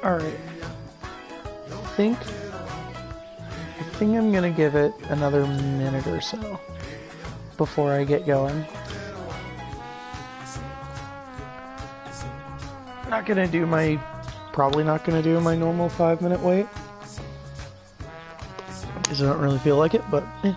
Alright. I think I'm gonna give it another minute or so before I get going. Probably not gonna do my normal 5-minute wait. Because I don't really feel like it, but eh.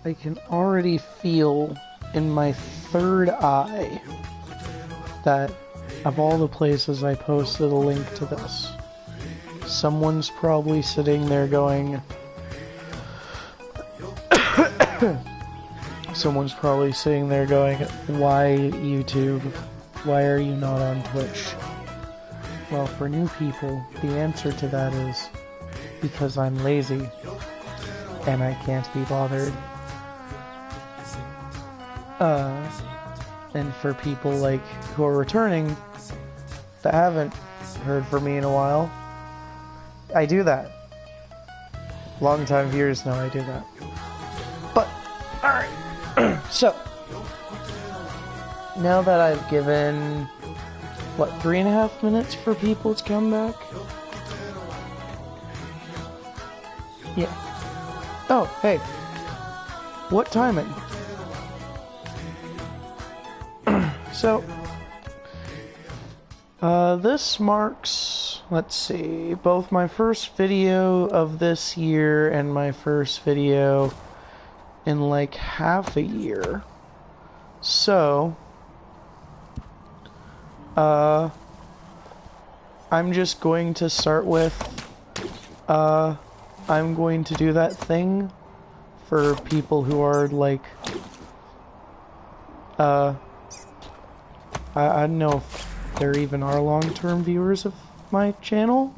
I can already feel in my third eye that of all the places I posted a link to this, someone's probably sitting there going, why YouTube? Why are you not on Twitch? Well, for new people, the answer to that is because I'm lazy and I can't be bothered. And for people like who are returning that haven't heard from me in a while, I do that. Long-time viewers know I do that. But, alright. So, now that I've given, what, 3.5 minutes for people to come back? Yeah. Oh, hey. What timing? So, this marks, let's see, both my first video of this year and my first video in like half a year. So, I'm just going to start with, I'm going to do that thing for people who are like, I don't know if there even are long-term viewers of my channel,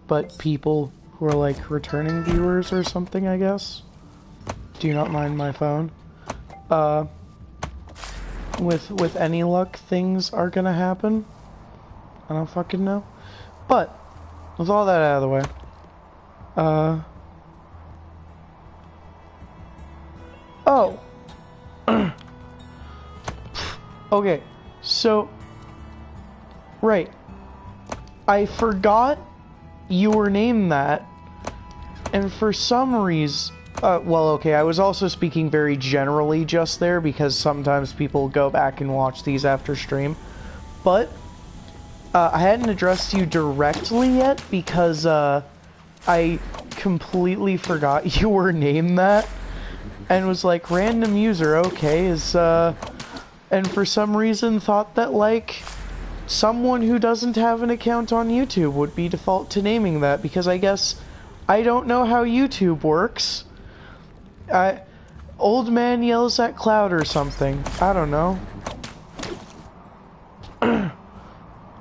but people who are like returning viewers or something, I guess. Do not mind my phone. With any luck, things are gonna happen. I don't fucking know. But, with all that out of the way, oh! Okay, so, right, I forgot you were named that, and for some reason, well, okay, I was also speaking very generally just there, because sometimes people go back and watch these after stream, but, I hadn't addressed you directly yet, because, I completely forgot you were named that, and was like, random user, okay, is, and for some reason thought that, like, someone who doesn't have an account on YouTube would be default to naming that, because I guess I don't know how YouTube works. Old man yells at cloud or something. I don't know.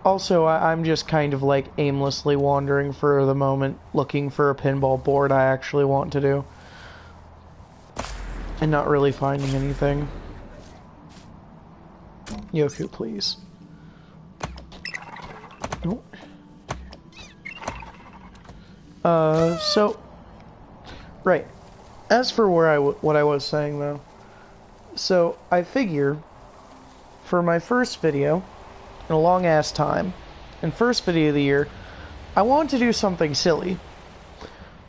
Also, I'm just kind of, like, aimlessly wandering for the moment, looking for a pinball board I actually want to do. And not really finding anything. Yoku, please. Oh. So, right. As for what I was saying though, so I figure for my first video in a long ass time, and first video of the year, I wanted to do something silly,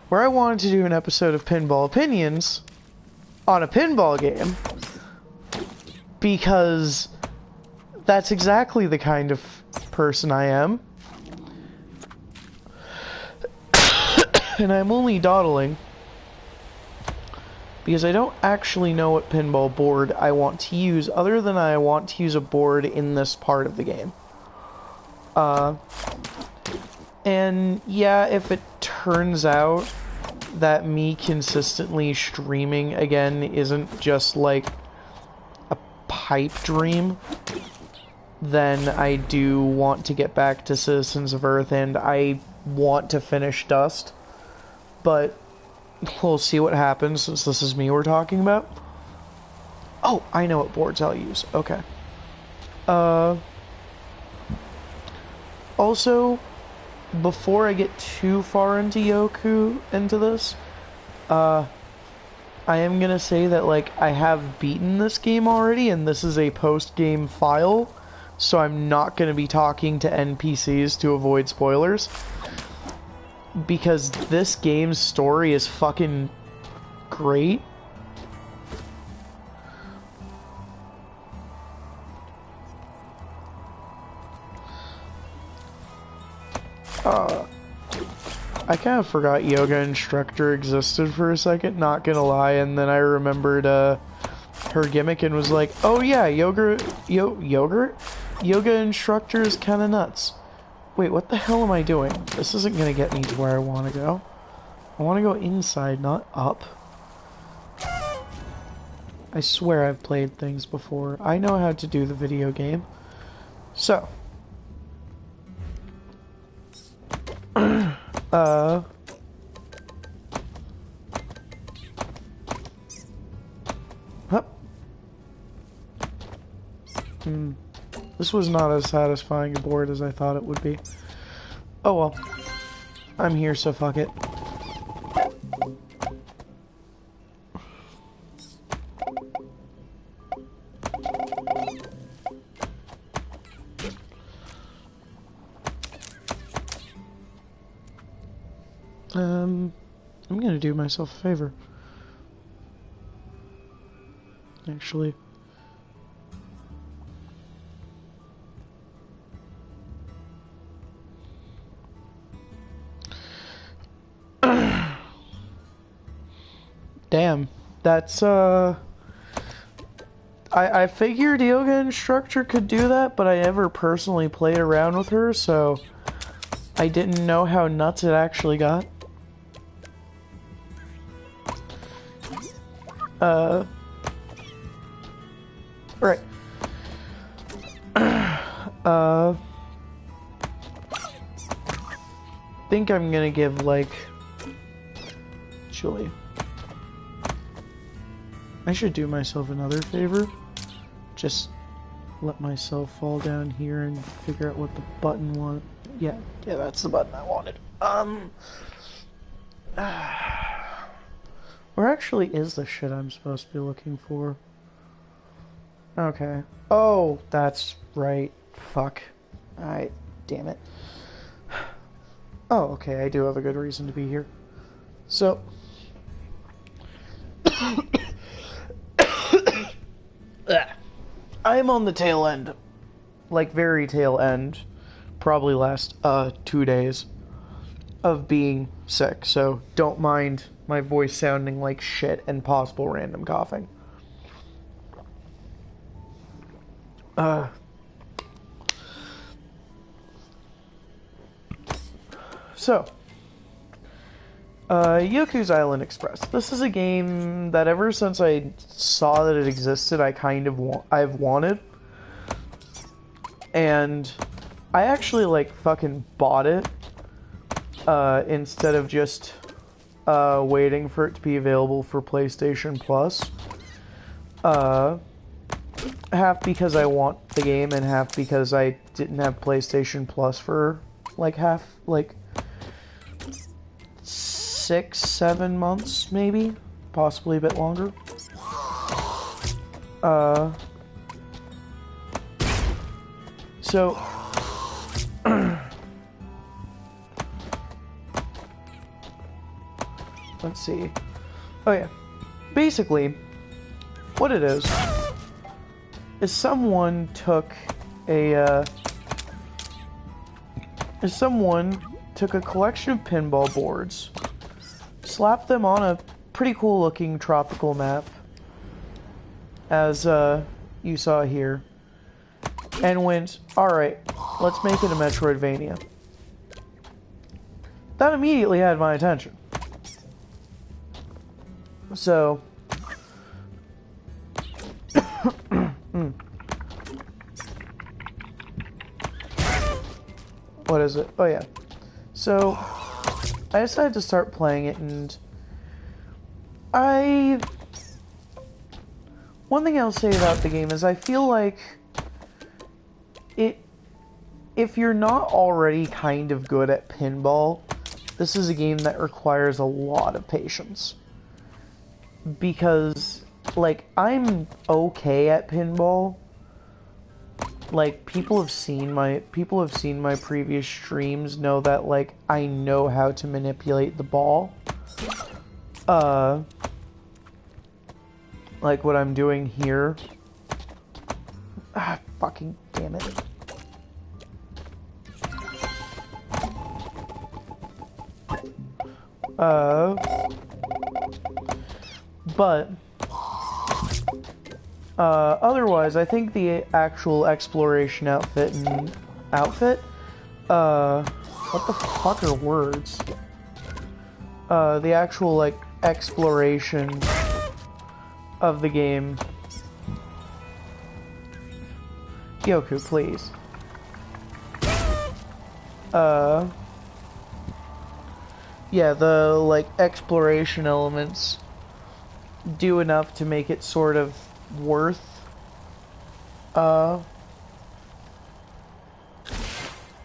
where I wanted to do an episode of Pinball Opinions on a pinball game, because that's exactly the kind of person I am. And I'm only dawdling because I don't actually know what pinball board I want to use, other than I want to use a board in this part of the game. And yeah, if it turns out that me consistently streaming again isn't just like a pipe dream, then I do want to get back to Citizens of Earth, and I want to finish Dust. But we'll see what happens, since this is me we're talking about. Oh, I know what boards I'll use. Okay. Also, before I get too far into Yoku, into this, I am gonna say that, like, I have beaten this game already, and this is a post-game file, so I'm not gonna be talking to NPCs to avoid spoilers. Because this game's story is fucking great. I kind of forgot Yoga Instructor existed for a second, not gonna lie, and then I remembered, her gimmick and was like, oh yeah, Yoga Instructor is kinda nuts. Wait, what the hell am I doing? This isn't gonna get me to where I wanna go. I wanna go inside, not up. I swear I've played things before. I know how to do the video game. So. This was not as satisfying a board as I thought it would be. Oh well. I'm here, so fuck it. I'm gonna do myself a favor. Actually. Damn, that's, I figured Yoga Instructor could do that, but I never personally played around with her, so I didn't know how nuts it actually got. Right. Think I'm gonna give, like, Julie. I should do myself another favor. Just let myself fall down here and figure out what the button was. Yeah, that's the button I wanted. Where actually is the shit I'm supposed to be looking for? Okay. Oh, that's right. Fuck. Alright, damn it. Oh, okay, I do have a good reason to be here. So... I'm on the tail end. Like, very tail end. Probably last, 2 days of being sick, so don't mind my voice sounding like shit and possible random coughing. So, Yoku's Island Express. This is a game that ever since I saw that it existed, I've wanted. And I actually, like, fucking bought it, instead of just, waiting for it to be available for PlayStation Plus. Half because I want the game, and half because I didn't have PlayStation Plus for, like, 6-7 months, maybe? Possibly a bit longer. So... let's see. Oh yeah. Basically, what it is someone took a, collection of pinball boards, slapped them on a pretty cool looking tropical map, as you saw here, and went, alright, let's make it a Metroidvania. That immediately had my attention. So, what is it? Oh yeah. So, I decided to start playing it, and one thing I'll say about the game is I feel like if you're not already kind of good at pinball, this is a game that requires a lot of patience. Because, like, I'm okay at pinball. Like, people have seen my previous streams, know that, like, I know how to manipulate the ball. Like what I'm doing here. Ah, fucking damn it. But otherwise, I think the actual exploration outfit, what the fuck are words? The actual, like, exploration of the game. Yoku, please. Yeah, the, like, exploration elements do enough to make it sort of worth,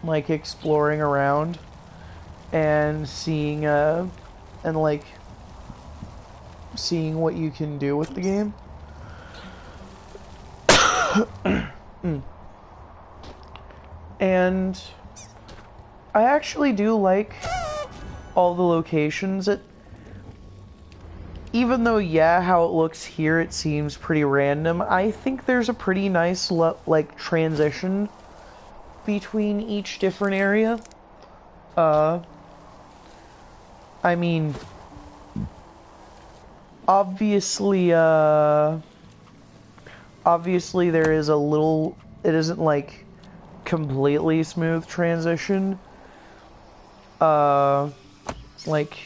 like, exploring around and seeing, seeing what you can do with the game. And I actually do like all the locations. Even though, yeah, how it looks here, it seems pretty random, I think there's a pretty nice, like, transition between each different area. I mean, obviously there is a little, it isn't, like, completely smooth transition. Like,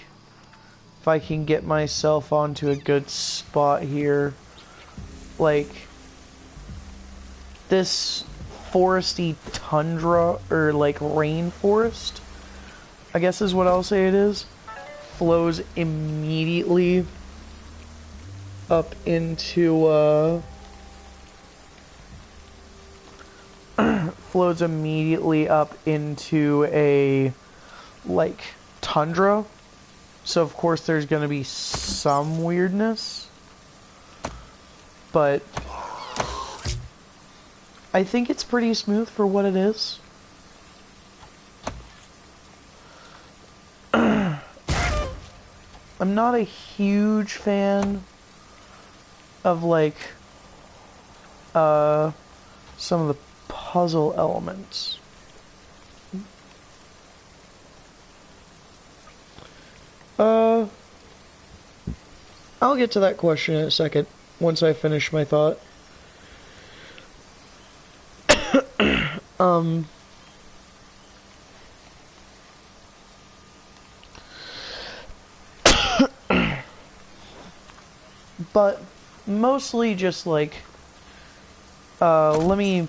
if I can get myself onto a good spot here, like, this foresty tundra, or, like, rainforest, I guess is what I'll say it is, flows immediately up into, a, like, tundra. So, of course, there's gonna be some weirdness. But I think it's pretty smooth for what it is. I'm not a huge fan of, like, some of the puzzle elements. I'll get to that question in a second, once I finish my thought. But mostly just, like, let me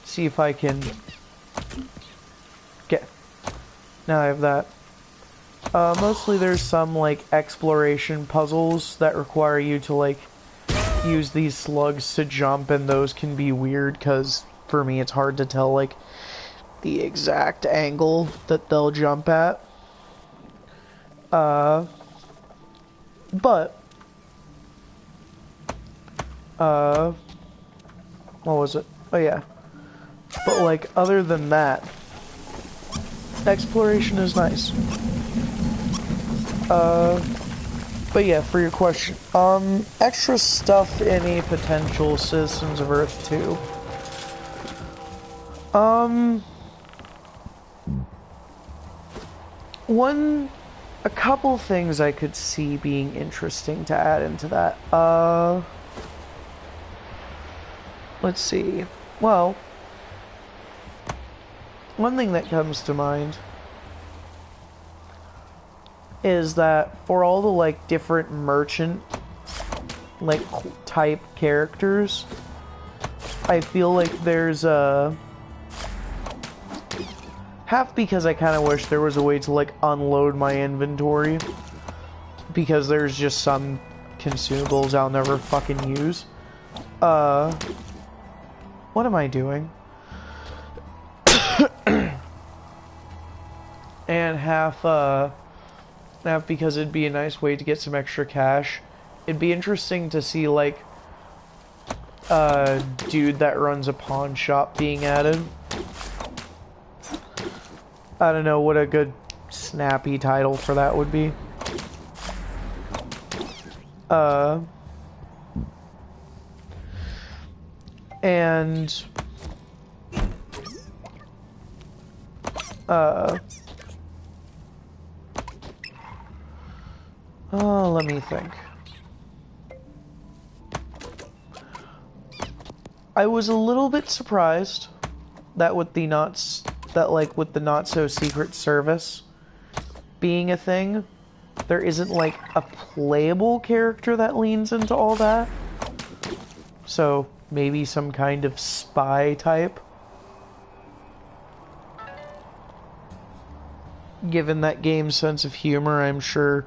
see if I can get, now I have that. Mostly there's some, like, exploration puzzles that require you to, like, use these slugs to jump, and those can be weird, because for me it's hard to tell, like, the exact angle that they'll jump at. But, what was it? Oh yeah. But, like, other than that, exploration is nice. But yeah, for your question, extra stuff in a potential Citizens of Earth 2. One a couple things I could see being interesting to add into that. Let's see. Well, one thing that comes to mind is that for all the, like, different merchant, like, type characters, I feel like there's a... half because I kind of wish there was a way to, like, unload my inventory, because there's just some consumables I'll never fucking use. What am I doing? And half because it'd be a nice way to get some extra cash. It'd be interesting to see, like, a dude that runs a pawn shop being added. I don't know what a good snappy title for that would be. And let me think. I was a little bit surprised that with the not so secret service being a thing, there isn't, like, a playable character that leans into all that. So maybe some kind of spy type. Given that game's sense of humor, I'm sure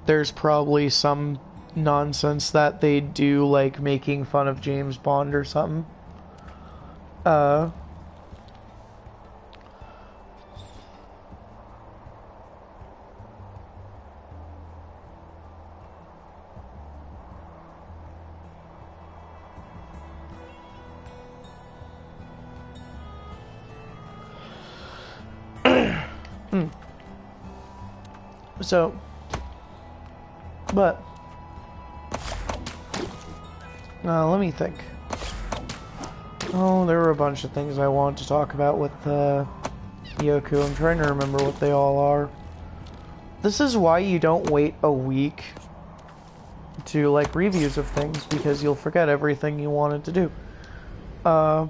there's probably some nonsense that they do, like making fun of James Bond or something. So, but, let me think. Oh, there were a bunch of things I wanted to talk about with, Yoku. I'm trying to remember what they all are. This is why you don't wait a week to, like, reviews of things, because you'll forget everything you wanted to do. I'm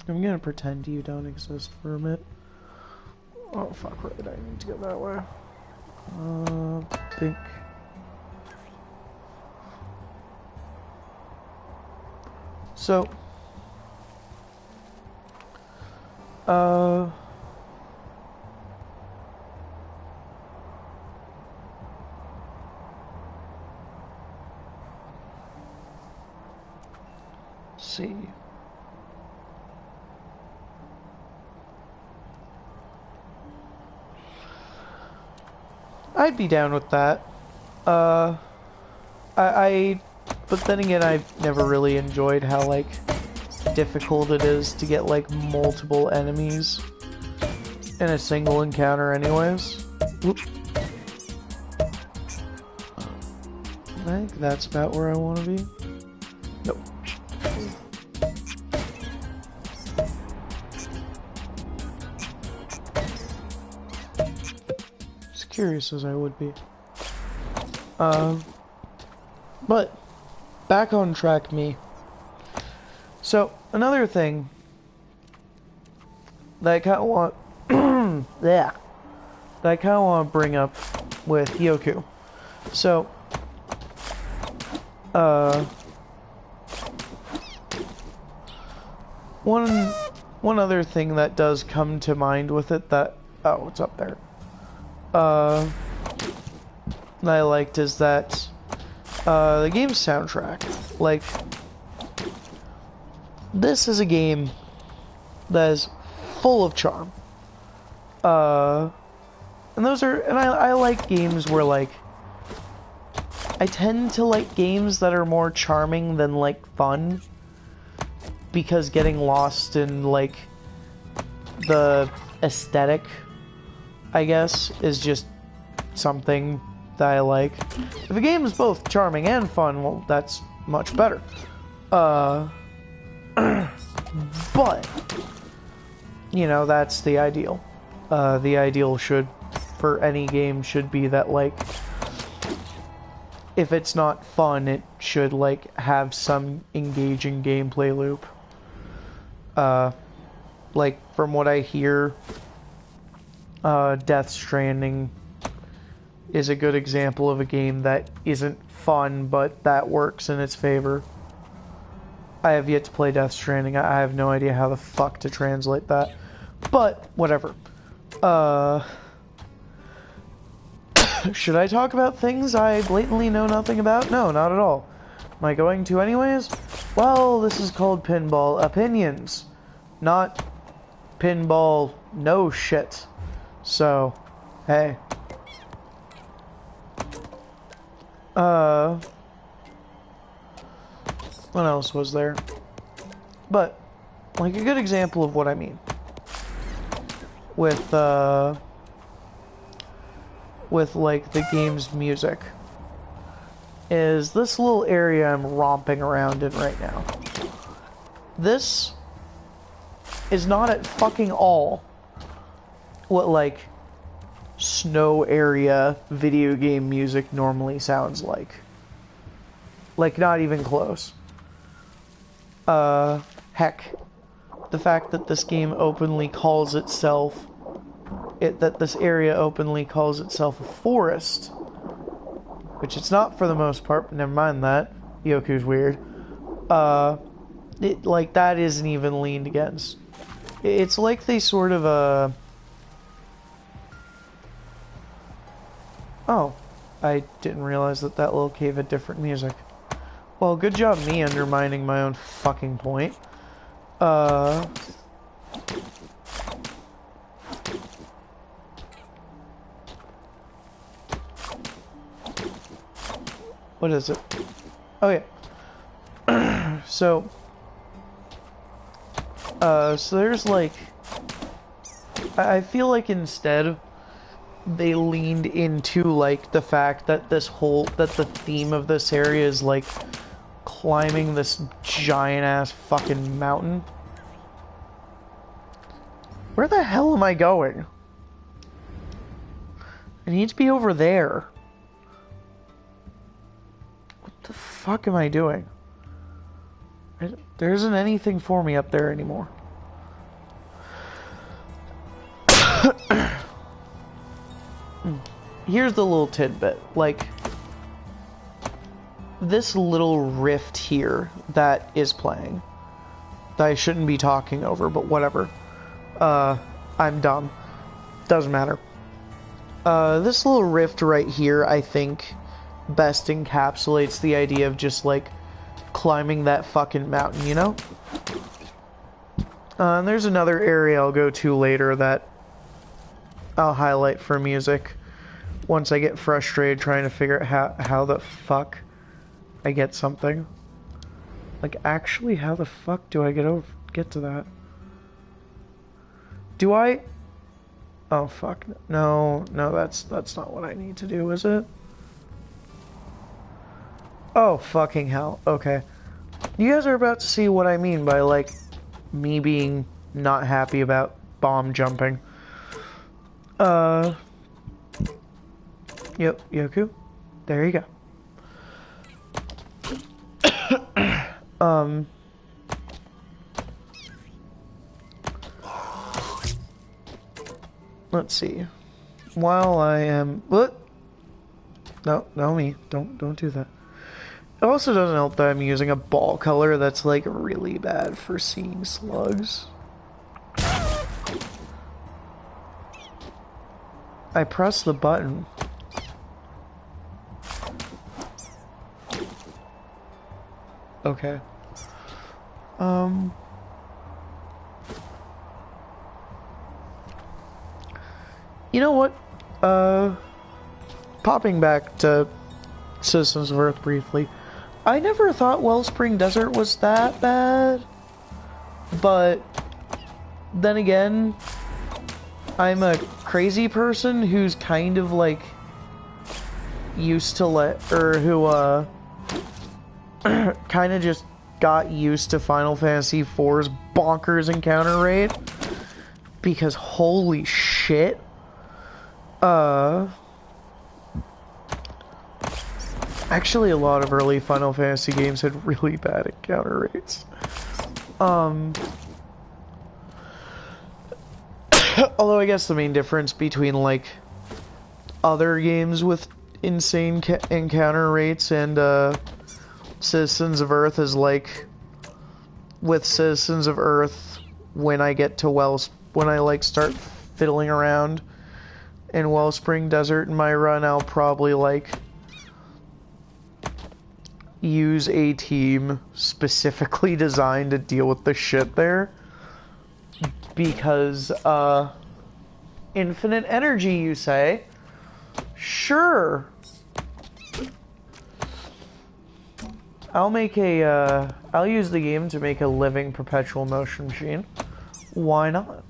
gonna pretend you don't exist for a minute. Oh, fuck, right, I need to go that way. Think. So, see. I'd be down with that. But then again, I've never really enjoyed how, like, difficult it is to get, like, multiple enemies in a single encounter anyways. Whoop. I think that's about where I want to be. Nope. Curious as I would be. But back on track, me. So another thing that I kind of want, that I kind of want to bring up with Yoku. So, one other thing that does come to mind with it that, oh, it's up there. That I liked is that the game's soundtrack. Like, this is a game that is full of charm. And I like games where, like, I tend to like games that are more charming than, like, fun, because getting lost in, like, the aesthetic, I guess, is just something that I like. If a game is both charming and fun, well, that's much better. But, you know, that's the ideal. The ideal for any game should be that, like, if it's not fun, it should, like, have some engaging gameplay loop. Like, from what I hear, Death Stranding is a good example of a game that isn't fun, but that works in its favor. I have yet to play Death Stranding. I have no idea how the fuck to translate that. But, whatever. Should I talk about things I blatantly know nothing about? No, not at all. Am I going to anyways? Well, this is called Pinball Opinions. Not Pinball no shit. So, hey. What else was there? But, like, a good example of what I mean. With like, the game's music. Is this little area I'm romping around in right now. This is not at fucking all what, like, snow area video game music normally sounds like. Like, not even close. Heck, the fact that this game openly calls itself, that this area openly calls itself a forest, which it's not for the most part, but never mind that. Yoku's weird. Like, that isn't even leaned against. It's like they sort of, Oh, I didn't realize that that little cave had different music. Well, good job me undermining my own fucking point. What is it? Oh, yeah. So there's, like... I feel like instead they leaned into, like, the fact that the theme of this area is, like, climbing this giant-ass fucking mountain. Where the hell am I going? I need to be over there. What the fuck am I doing? There isn't anything for me up there anymore. Here's the little tidbit. Like, this little rift here that is playing, that I shouldn't be talking over, but whatever. I'm dumb. Doesn't matter. This little rift right here, I think, best encapsulates the idea of just, like, climbing that fucking mountain, you know? And there's another area I'll go to later that I'll highlight for music once I get frustrated trying to figure out how the fuck I get something. Like, actually, how the fuck do I get to that? Do I? Oh, fuck. No, that's not what I need to do, is it? Oh, fucking hell. Okay. You guys are about to see what I mean by, like, me being not happy about bomb jumping. Yoku. There you go. Let's see. While I am... What? No, me. Don't do that. It also doesn't help that I'm using a ball color that's, like, really bad for seeing slugs. I pressed the button. Okay. You know what? Popping back to Citizens of Earth briefly. I never thought Wellspring Desert was that bad. But then again, I'm a crazy person who's kind of like used to who kind of just got used to Final Fantasy IV's bonkers encounter rate, because holy shit, shit. Actually, a lot of early Final Fantasy games had really bad encounter rates. Although I guess the main difference between, like, other games with insane encounter rates and, Citizens of Earth is, like, with Citizens of Earth, when I get to when I, like, start fiddling around in Wellspring Desert in my run, I'll probably, like, use a team specifically designed to deal with the shit there. Because, infinite energy, you say? Sure. I'll use the game to make a living perpetual motion machine. Why not?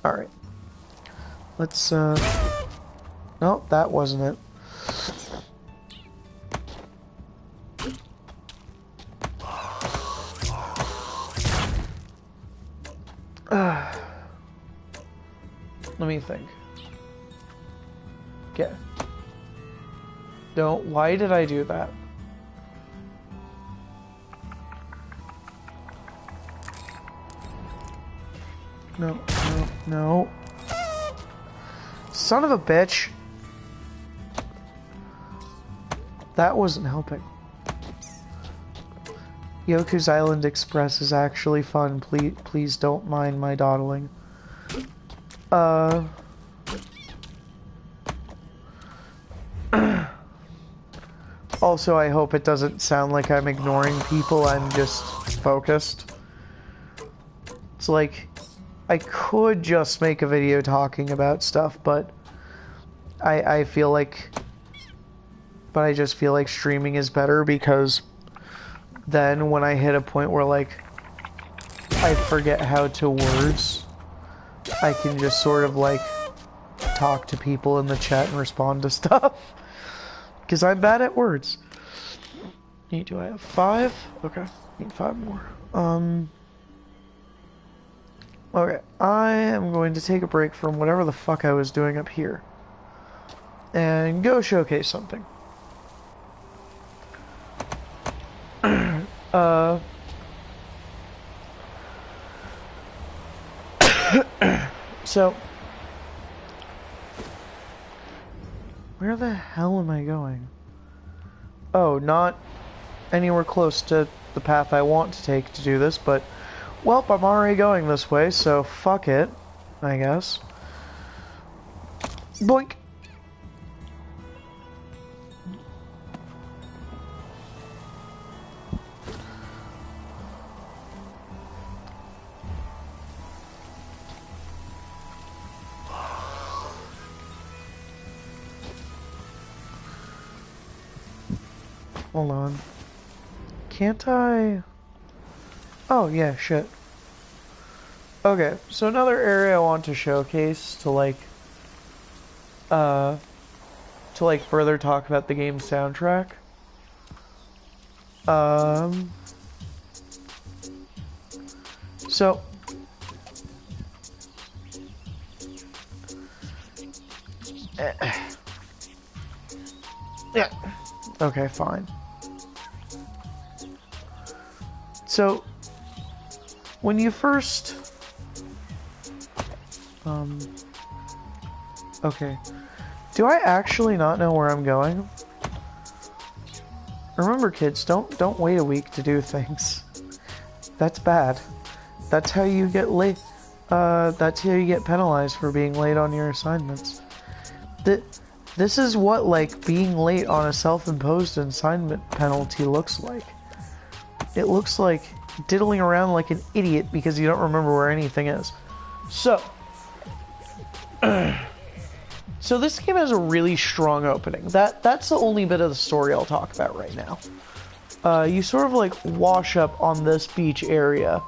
Alright. Let's, nope, that wasn't it. Let me think. Okay. No, why did I do that? No, no, no. Son of a bitch. That wasn't helping. Yoku's Island Express is actually fun. Please don't mind my dawdling. Also, I hope it doesn't sound like I'm ignoring people. I'm just focused. It's like, I could just make a video talking about stuff, but I feel like... But I just feel like streaming is better, because then when I hit a point where, like, I forget how to words, I can just sort of, like, talk to people in the chat and respond to stuff. Because I'm bad at words. Do I have 5? Okay, need 5 more. Okay, I am going to take a break from whatever the fuck I was doing up here. And go showcase something. So, where the hell am I going? Oh, not anywhere close to the path I want to take to do this, but, well, I'm already going this way, so fuck it, I guess. Boink! Hold on. Can't I? Oh, yeah, shit. Okay, so another area I want to showcase to, like, further talk about the game's soundtrack. So... Yeah. Okay, fine. So, when you first... Okay. Do I actually not know where I'm going? Remember, kids, don't wait a week to do things. That's bad. That's how you get late. That's how you get penalized for being late on your assignments. This is what, like, being late on a self-imposed assignment penalty looks like. It looks like diddling around like an idiot because you don't remember where anything is. So, so this game has a really strong opening. That's the only bit of the story I'll talk about right now. You sort of, like, wash up on this beach area,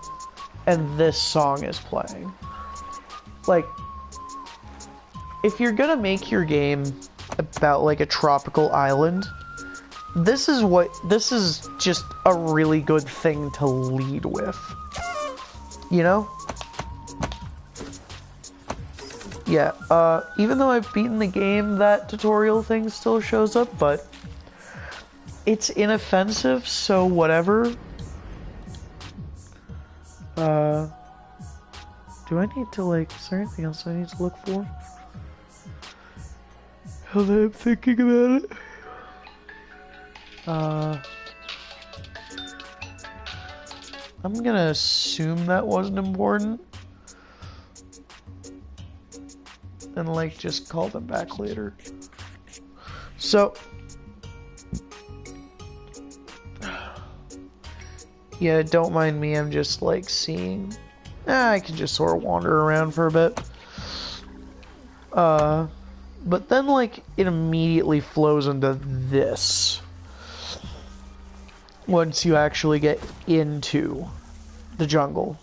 and this song is playing. Like, if you're gonna make your game about, like, a tropical island, this is just a really good thing to lead with. You know? Yeah, even though I've beaten the game, that tutorial thing still shows up, but it's inoffensive, so whatever. Do I need to, like, is there anything else I need to look for? Now that I'm thinking about it. I'm gonna assume that wasn't important. And, like, just call them back later. So... yeah, don't mind me, I'm just, like, seeing... I can just sort of wander around for a bit. But then, like, it immediately flows into this. Once you actually get into the jungle.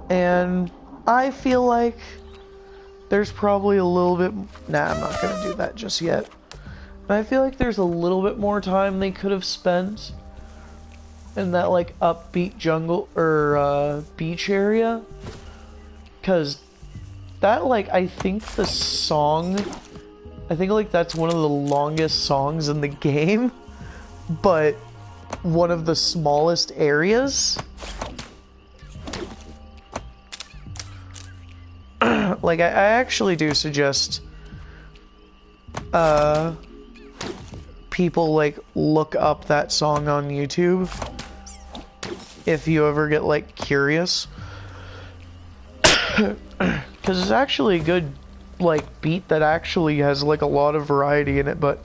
And I feel like there's probably a little bit... Nah, I'm not gonna do that just yet. But I feel like there's a little bit more time they could have spent in that, like, upbeat jungle, or, beach area. Because that, like, I think the song... I think, like, that's one of the longest songs in the game. But one of the smallest areas. Like, I actually do suggest... people, like, look up that song on YouTube. If you ever get, like, curious. Because it's actually a good, like, beat that actually has, like, a lot of variety in it, but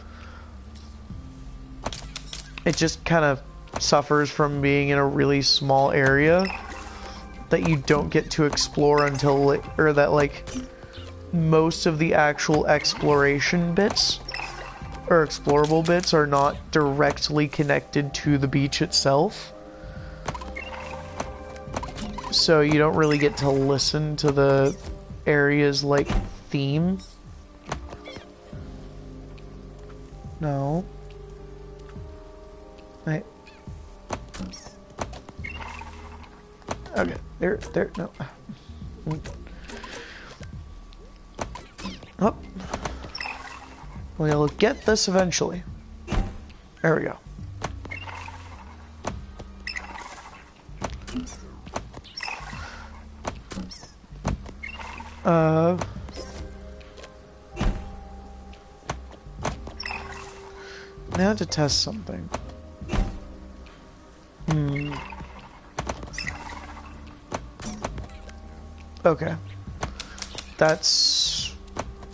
it just kind of suffers from being in a really small area that you don't get to explore until, like, or that, like, most of the actual exploration bits, or explorable bits, are not directly connected to the beach itself. So you don't really get to listen to the area's, like, theme. No. Right. Okay, there, no. Oh. We'll get this eventually. There we go. Now to test something. Okay. That's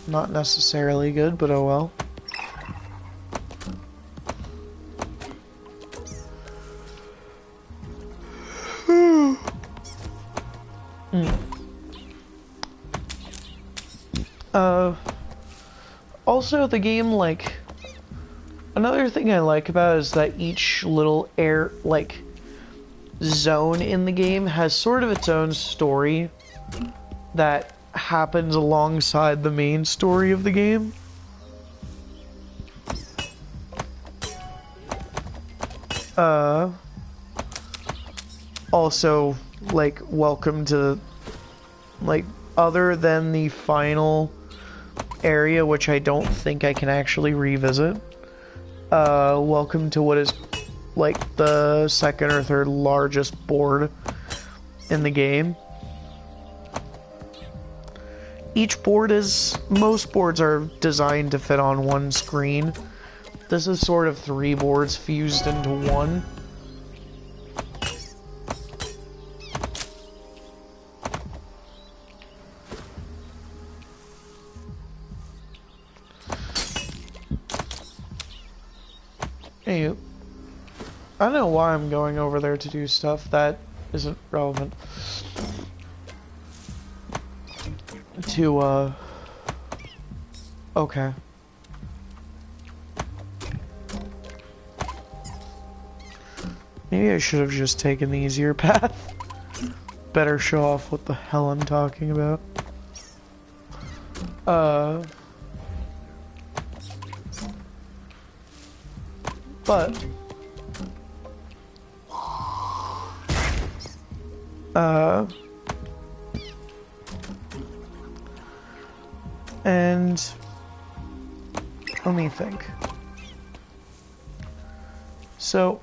not necessarily good, but oh well. Also, the game, like, another thing I like about it is that each little zone in the game has sort of its own story that happens alongside the main story of the game. Also, like, welcome to, like, other than the final area, which I don't think I can actually revisit, welcome to what is, like, the second or third largest board in the game. Most boards are designed to fit on one screen. This is sort of 3 boards fused into one. Anywho, I don't know why I'm going over there to do stuff that isn't relevant to, okay. Maybe I should have just taken the easier path. Better show off what the hell I'm talking about. But and let me think. So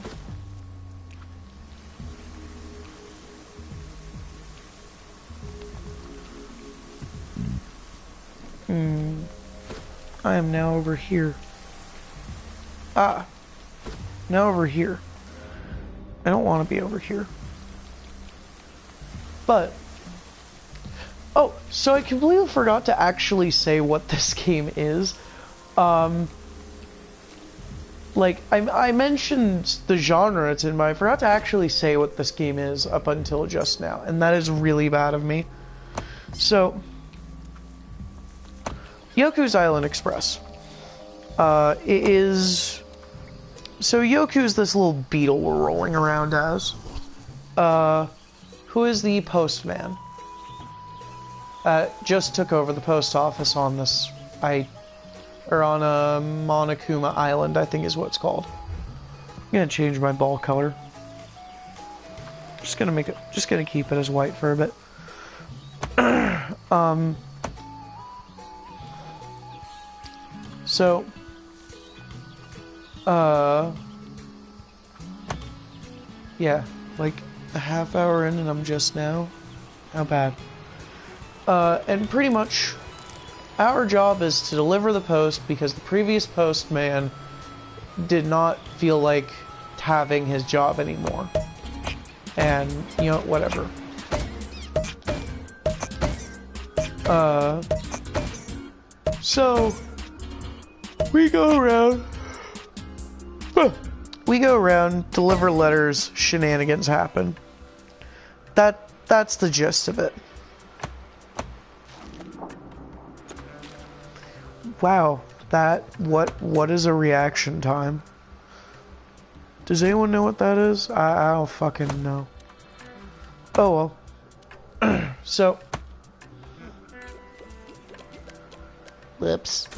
I am now over here. Now over here. I don't want to be over here. But oh, so I completely forgot to actually say what this game is. Like, I mentioned the genre it's in, but I forgot to actually say what this game is up until just now, and that is really bad of me. So, Yoku's Island Express. It is... So Yoku's this little beetle we're rolling around as. Who is the postman. Just took over the post office on this... Or on Monokuma Island, I think is what it's called. I'm gonna change my ball color. Just gonna keep it as white for a bit. So, yeah, like a half hour in and I'm just now. How bad? And pretty much our job is to deliver the post because the previous postman did not feel like having his job anymore. And, you know, whatever. So we go around, deliver letters, shenanigans happen. That's the gist of it. Wow, what is a reaction time? Does anyone know what that is? I don't fucking know. Oh well. So, whoops.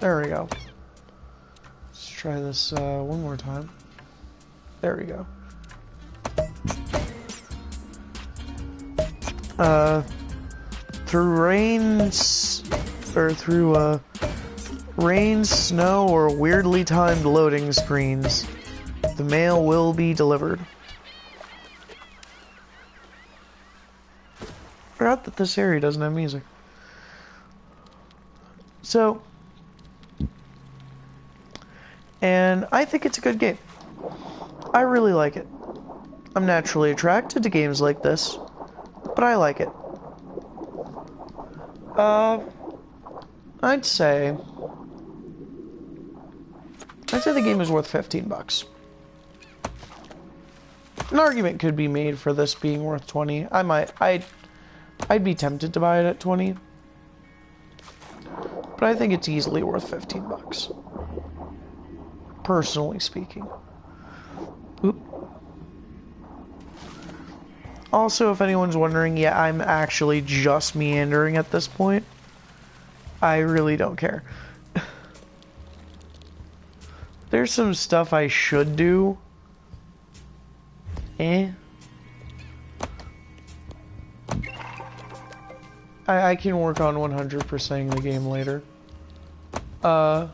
There we go. Let's try this one more time. There we go. Through rain, snow, or weirdly timed loading screens, the mail will be delivered. Forgot that this area doesn't have music. So, and I think it's a good game. I really like it. I'm naturally attracted to games like this, but I like it. I'd say the game is worth $15. An argument could be made for this being worth 20. I'd be tempted to buy it at 20. But I think it's easily worth $15. Personally speaking. Oop. Also, if anyone's wondering, yeah, I'm actually just meandering at this point. I really don't care. There's some stuff I should do. I can work on 100%ing the game later. But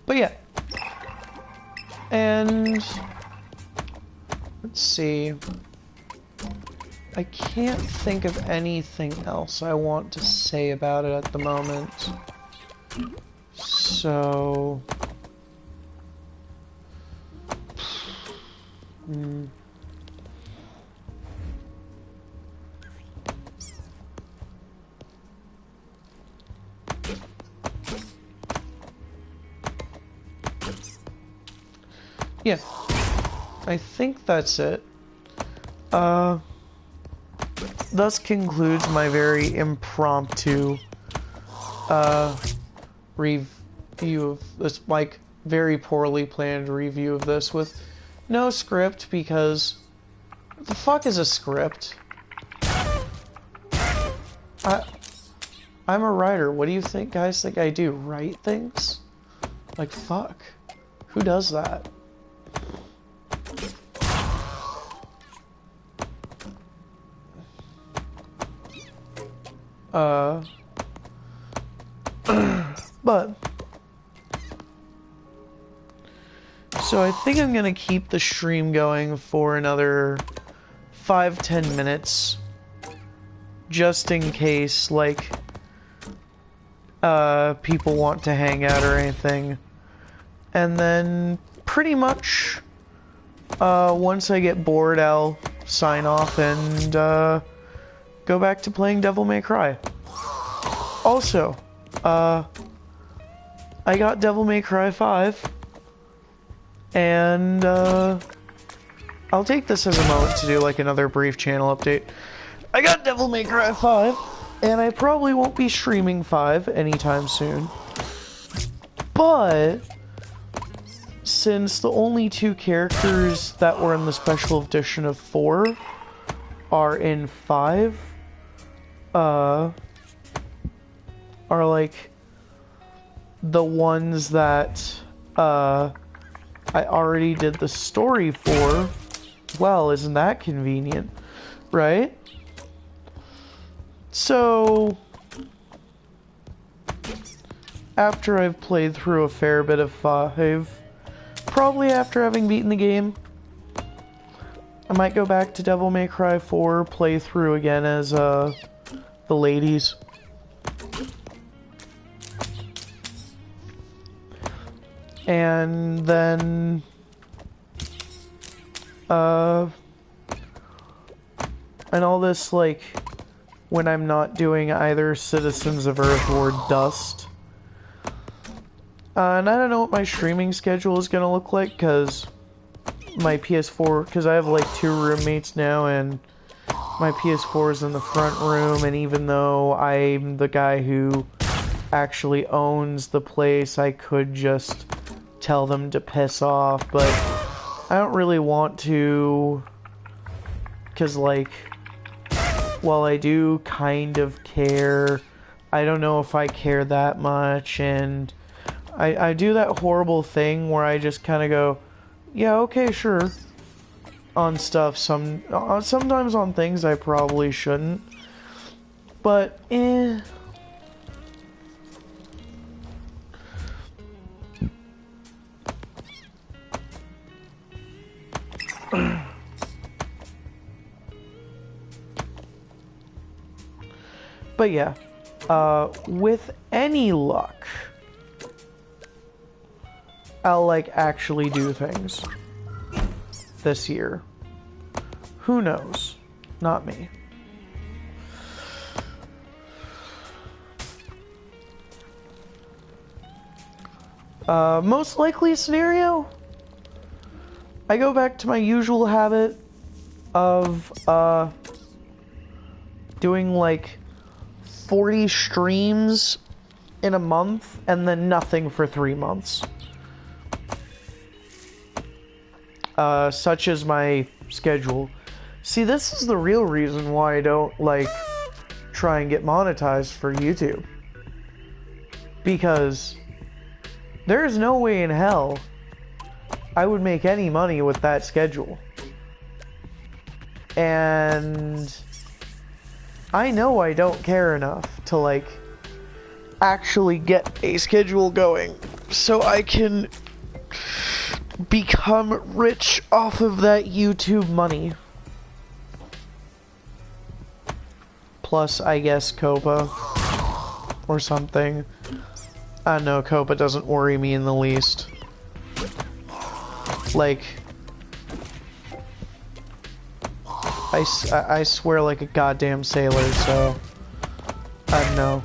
yeah. And let's see. I can't think of anything else I want to say about it at the moment. So... Yeah, I think that's it. Thus concludes my very impromptu review of this, like, very poorly planned review of this with no script, because what the fuck is a script? I'm a writer. What do you think guys think I do? Write things? Like, fuck. Who does that? But so I think I'm gonna keep the stream going for another 5-10 minutes, just in case, like, people want to hang out or anything. And then, pretty much, once I get bored, I'll sign off and, go back to playing Devil May Cry. Also, I got Devil May Cry 5, and, I'll take this as a moment to do, like, another brief channel update. I got Devil May Cry 5, and I probably won't be streaming 5 anytime soon. But since the only 2 characters that were in the special edition of 4 are in 5, are like the ones that I already did the story for, well, isn't that convenient, right? So after I've played through a fair bit of 5, probably after having beaten the game, I might go back to Devil May Cry 4, play through again as the ladies. And then and all this, like, when I'm not doing either Citizens of Earth or Dust. And I don't know what my streaming schedule is gonna look like, because my PS4, because I have like 2 roommates now, and my PS4 is in the front room, and even though I'm the guy who actually owns the place, I could just tell them to piss off, but I don't really want to, because, like, while I do kind of care, I don't know if I care that much, and I do that horrible thing where I just kind of go, yeah, okay, sure, on stuff, sometimes on things I probably shouldn't, but, But yeah, with any luck, I'll, like, actually do things this year. Who knows? Not me. Most likely scenario, I go back to my usual habit of, doing, like, 40 streams in a month, and then nothing for 3 months. Such as my schedule. See, this is the real reason why I don't, like, try and get monetized for YouTube. Because there's no way in hell I would make any money with that schedule. And I know I don't care enough to, like, actually get a schedule going so I can become rich off of that YouTube money. Plus, I guess, Copa or something. I don't know, Copa doesn't worry me in the least. Like, I swear like a goddamn sailor, so I don't know.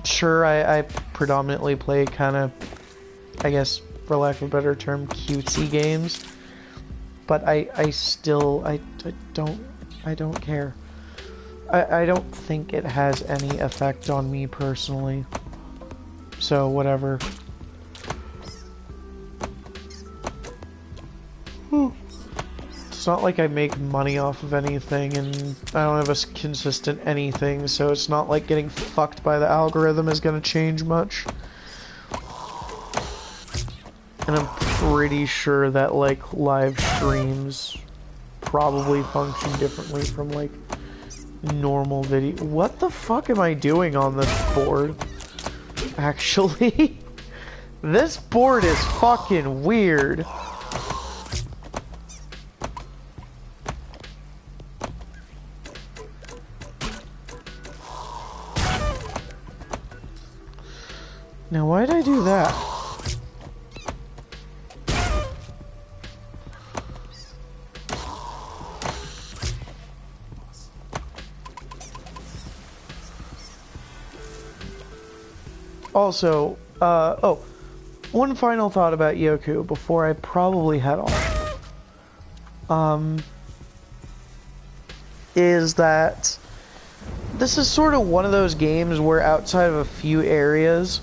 Sure, I predominantly play kind of, I guess, for lack of a better term, cutesy games, but I still don't care. I don't think it has any effect on me personally, so whatever. It's not like I make money off of anything, and I don't have a consistent anything, so it's not like getting fucked by the algorithm is gonna change much. And I'm pretty sure that, like, live streams probably function differently from, like, normal video. What the fuck am I doing on this board? Actually, this board is fucking weird. Now, why did I do that? Also, oh, one final thought about Yoku before I probably head off. Is that this is sort of one of those games where outside of a few areas,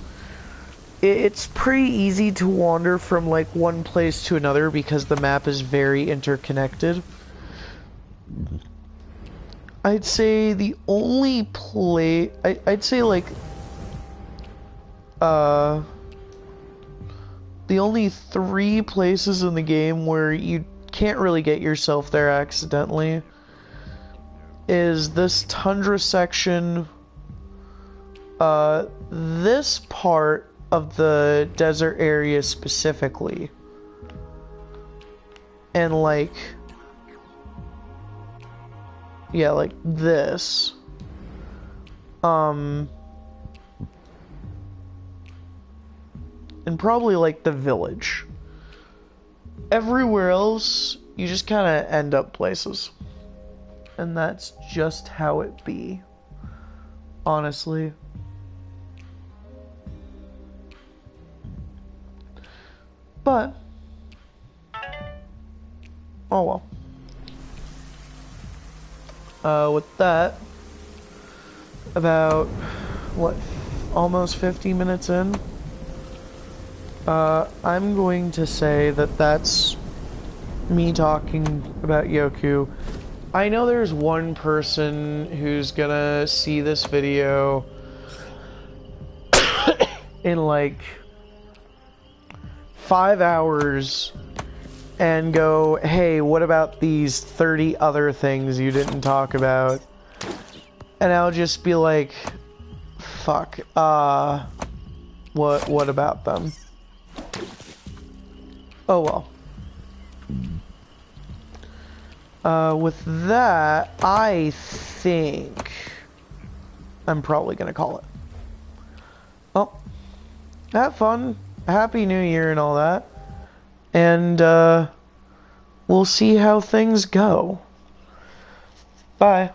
it's pretty easy to wander from like one place to another because the map is very interconnected. I'd say the only place, I'd say like, the only 3 places in the game where you can't really get yourself there accidentally is this tundra section, this part of the desert area specifically, and like, yeah, like this, and probably like the village. Everywhere else, you just kind of end up places. And that's just how it be, honestly. But, oh well. With that, about, what, almost 50 minutes in, I'm going to say that that's me talking about Yoku. I know there's one person who's gonna see this video in like 5 hours and go, hey, what about these 30 other things you didn't talk about? And I'll just be like, fuck, what about them? Oh well. With that, I think I'm probably gonna call it. Well, have fun, Happy New Year and all that, and we'll see how things go. Bye.